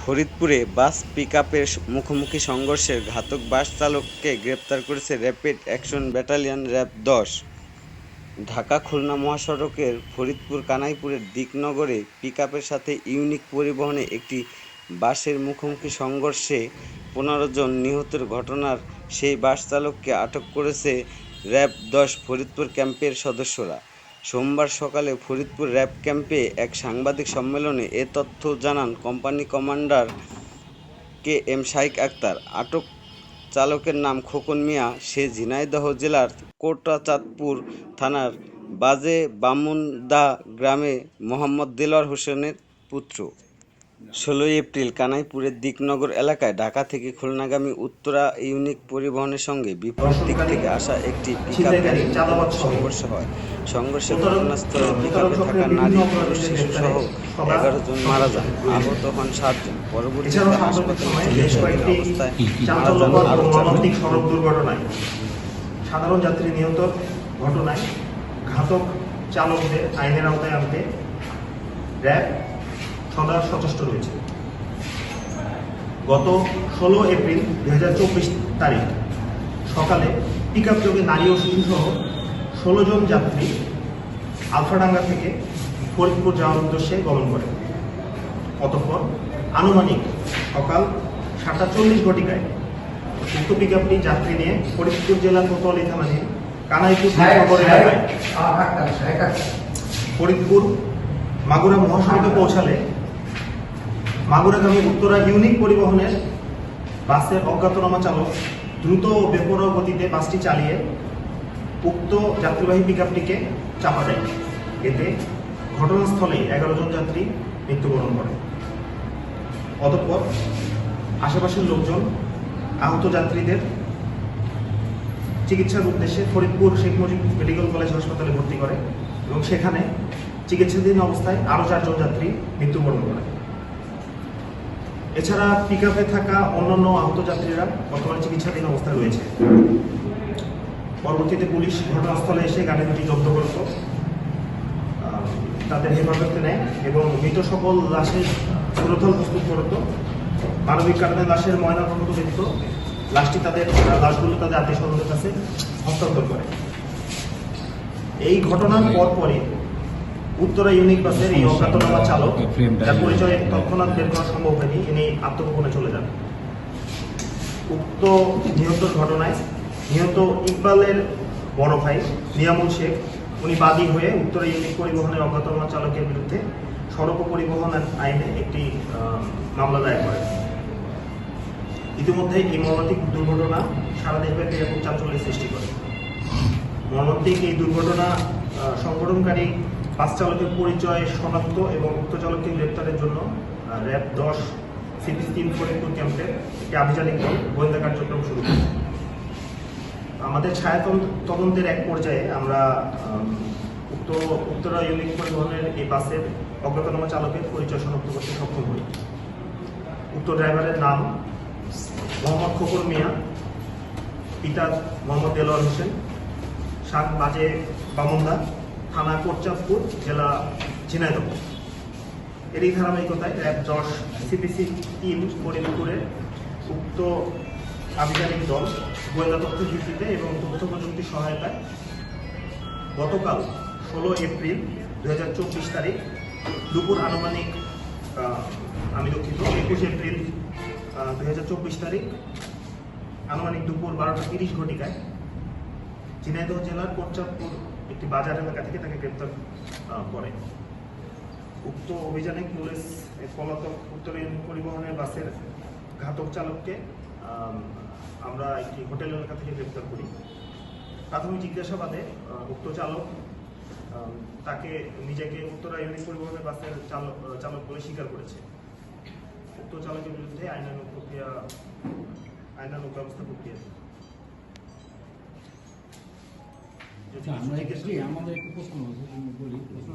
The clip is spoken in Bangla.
ফরিদপুরে বাস পিকআপের মুখোমুখি সংঘর্ষে ঘাতক বাস চালককে গ্রেপ্তার করেছে র্যাপিড অ্যাকশন ব্যাটালিয়ন র্যাব-১০। ঢাকা-খুলনা মহাসড়কের ফরিদপুর কানাইপুরের দিকনগরে পিকআপের সাথে ইউনিক পরিবহনে একটি বাসের মুখোমুখি সংঘর্ষে ১৫ জন নিহতের ঘটনার সেই বাস চালককে আটক করেছে র্যাব-১০ ফরিদপুর ক্যাম্পের সদস্যরা। সোমবার সকালে ফরিদপুর র্যাব ক্যাম্পে এক সাংবাদিক সম্মেলনে এ তথ্য জানান কোম্পানি কমান্ডার কে.এম. শাইখ আক্তার। আটক চালকের নাম খোকন মিয়া। সে ঝিনাইদহ জেলার কোটাচাঁদপুর থানার বাজে বামুনদা গ্রামে মোহাম্মদ দেলোয়ার হোসেনের পুত্র। ১৬ এপ্রিল কানাইপুরের দিকনগর এলাকায় ঢাকা থেকে খুলনাগামী উত্তরা ইউনিক পরিবহনের সঙ্গে বিপরীত দিক থেকে আসা একটি পিকআপের সংঘর্ষ হয়। সংঘর্ষে ঘটনাস্থলে পিকআপে থাকা নারী, পুরুষ, শিশুসহ ১১ জন মারা যান। আহত হন ৭ জন। পরবর্তীতে হাসপাতালে চিকিৎসাধীন অবস্থায় মারা যান আরও ৪ জন। সড়ক দুর্ঘটনায় সাধারণ যাত্রী নিহত ঘটনায় ঘাতক চালকদের আইনের আওতায় আনতে র্যাব সদা সচেষ্ট রয়েছে। গত ১৬ এপ্রিল ২০২৪ তারিখ সকালে পিকআপ যোগে নারী ও শিশুসহ ১৬ জন যাত্রী আলফাডাঙ্গা থেকে ফরিদপুর যাওয়ার উদ্দেশ্যে গমন করে। অতঃপর আনুমানিক সকাল ৭টা ৪০ ঘটিকায় উক্ত পিকআপটি যাত্রী নিয়ে ফরিদপুর জেলার কোতোয়ালি থানাধীন কানাইপুর এলাকায় ফরিদপুর মাগুরা মহাসড়কে পৌঁছালে মাগুরাগামী উত্তরা ইউনিক পরিবহনের বাসের অজ্ঞাতনামা চালক দ্রুত ও বেপরোয়া গতিতে বাসটি চালিয়ে উক্ত যাত্রীবাহী পিকআপটিকে চাপা দেয়। এতে ঘটনাস্থলে ১১ জন যাত্রী মৃত্যুবরণ করে। অতঃপর আশেপাশের লোকজন আহত যাত্রীদের চিকিৎসার উদ্দেশ্যে ফরিদপুর শেখ মুজিব মেডিকেল কলেজ হাসপাতালে ভর্তি করে এবং সেখানে চিকিৎসাধীন অবস্থায় আরও ৪ জন যাত্রী মৃত্যুবরণ করে। এছাড়া পিকআপে থাকা অন্যান্য আহত যাত্রীরা বর্তমানে চিকিৎসাধীন অবস্থায় রয়েছে। পরবর্তীতে পুলিশ ঘটনাস্থলে এসে গাড়ি দুটি জব্দ করত, তাদের হেফাজতে নেয় এবং মৃত সকল লাশের সুরতল প্রস্তুত করত। মানবিক কারণে লাশের ময়নাতদন্ত ব্যতীত লাশগুলো তাদের আত্মীয় স্বজনদের কাছে হস্তান্তর করে। এই ঘটনার পরপরই উত্তরা ইউনিক বাসের এই অজ্ঞাতনামা চালক, যার পরিচয় তৎক্ষণাৎ বের করা সম্ভব হয়নি, ইনি আত্মগোপনে চলে যান। উক্ত নিহতর ঘটনায় নিহত ইকবালের বড় ভাই নিয়ামুল শেখ উনি বাদী হয়ে উত্তরা ইউনিক পরিবহনের অজ্ঞাতনামা চালকের বিরুদ্ধে সড়ক পরিবহন আইনে একটি মামলা দায়ের করেন। ইতিমধ্যে এই মর্মান্তিক দুর্ঘটনা সারা দেশব্যাপী ব্যাপক চাঞ্চল্যের সৃষ্টি করে। মর্মান্তিক এই দুর্ঘটনা সংঘটনকারী বাস চালকের পরিচয় শনাক্ত এবং উক্ত চালককে গ্রেপ্তারের জন্য র্যাব-১০ CP3 ফরিদপুর ক্যাম্পে একটি আভিযানিক দল গোয়েন্দা কার্যক্রম শুরু করে। আমাদের ছায়া তদন্তের এক পর্যায়ে আমরা উত্তরা ইউনিক পরিবহনের এই বাসের অজ্ঞাতনামা চালকের পরিচয় শনাক্ত করতে সক্ষম হই। উক্ত ড্রাইভারের নাম মোহাম্মদ খোকন মিয়া, পিতা মোহাম্মদ দেলোয়ার হোসেন, সাত বাজে বামুনদা, থানা কোটচাঁদপুর, জেলা ঝিনাইদহ। এরই ধারাবাহিকতায় র্যাব-১০ CP3 ফরিদপুরের উক্ত আভিযানিক দল গোয়েন্দা তথ্যের ভিত্তিতে এবং তথ্য প্রযুক্তির সহায়তায় গতকাল ১৬ এপ্রিল ২০২৪ তারিখ দুপুর আনুমানিক ২১ এপ্রিল ২০২৪ তারিখ আনুমানিক দুপুর ১২টা ৩০ ঘটিকায় ঝিনাইদহ জেলার কোটচাঁদপুর একটি বাজার এলাকা থেকে তাকে গ্রেপ্তার করে। উক্ত অভিযানে পুলিশ পলাতক উত্তর পরিবহনের বাসের ঘাতক চালককে আমরা একটি হোটেল এলাকা থেকে গ্রেপ্তার করি। প্রাথমিক জিজ্ঞাসাবাদে উক্ত চালক তাকে নিজেকে উত্তরা ইউনিক পরিবহনের বাসের চালক বলে স্বীকার করেছে। উক্ত চালকের বিরুদ্ধে আইনানুগ ব্যবস্থা প্রক্রিয়া। আমাদের একটু প্রশ্ন বলি, প্রশ্ন